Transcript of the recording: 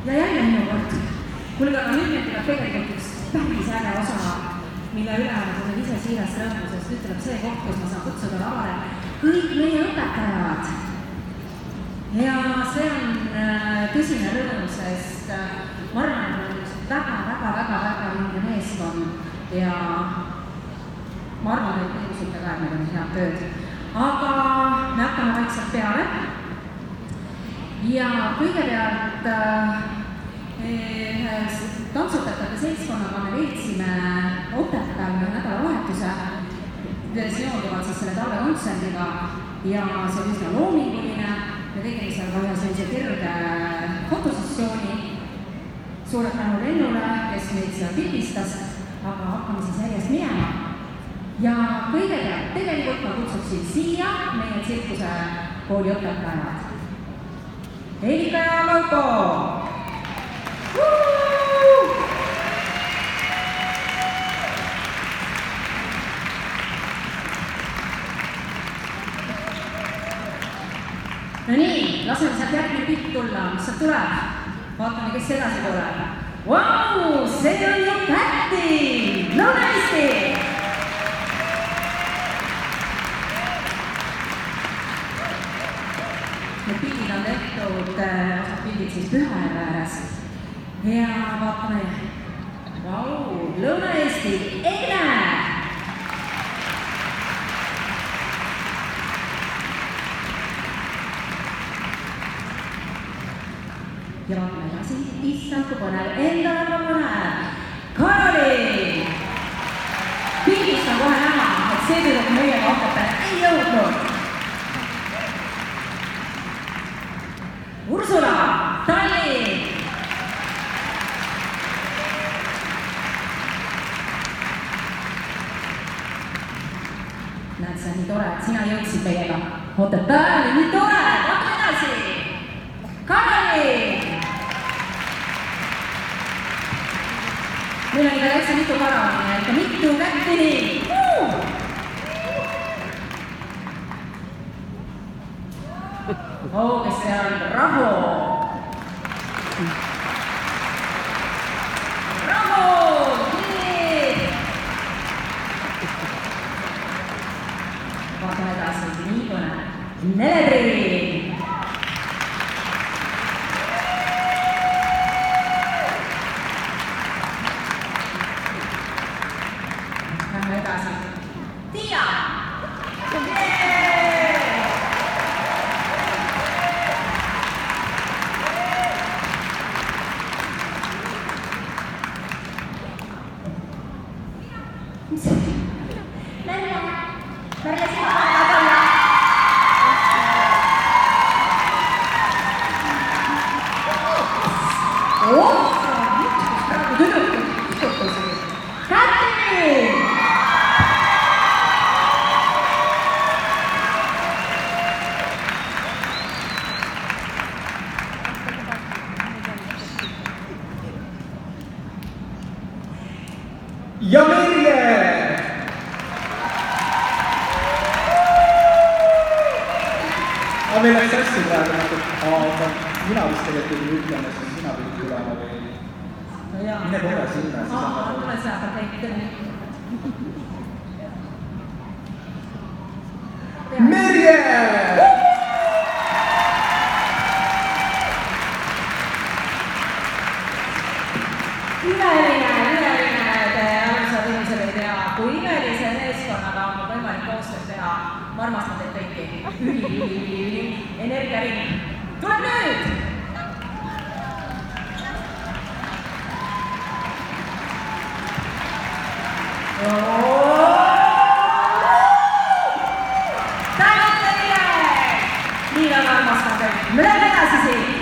Ja jälle minu kord. Kuulge, aga nüüd meil tuleb tegelikult üks päris äge osa, mille üle on ise siirast rõõmusest. Nüüd tuleb see koht, kus ma saan kutsuda lavale kõik meie õpetajad. Ja see on tõsine rõõm, sest ma arvan, et on väga vinge meeskond ja ma arvan, et põhjusite ka, et meil on head tööd. Aga me hakkame vaikselt peale. Ja kõigepealt tantsutajate seltskonnaga me veetsime Otepääl nädalavahetuse seonduvalt selle talvekontserdiga ja see oli üsna loominguline. Me tegime seal ka ühe sellise kerge fotosessiooni. Suured tänu Lennule, kes meid seal pildistas, aga hakkame siis järjest minema. Ja kõigepealt tegelikult ma kutsuksin siia meie tsirkuse kooli õpetajad. Erika ja Lauko! No nii, laseme sealt järgmine pilt tulla, mis sealt tuleb. Vaatame, kes edasi tuleb. Vau, see on ju Pätti! Lõuna-Eesti! Need pildid on tehtud, osad pildid siis Pühajärve ääres. Ja vaatame. Vau, Lõuna-Eesti, Egne! Ja vaatame edasi, issand kui põnev, endal on põnev. Karoli! Pildist on kohe näha, et see tüdruk meiega Otepääle ei jõudnud. Ursula, Tallinn! Näed, see on nii tore, et sina jõudsid meiega Otepääle, nii tore, vaatame edasi! Karoli! Meil on ikka täitsa mitu Karoli, ikka mitu kättini! Kes see on? Raho! Raho! Vaatame edasi, nii põnev. Neledri! Lähme edasi. Tiia! Ja Merje! Aga meil läks hästi praegu natuke, aga mina vist tegelikult ei ütleme, sest sina pidid tulema või... Mine korra sinna. Tule saada kõik. Merje! Kui imelise meeskonnaga on võimalik koostööd teha, ma armastan teid kõiki. Üli, energiaring. Tuleb nüüd! Tänud teile! Nii väga armastan teid. Me läheme edasi siin.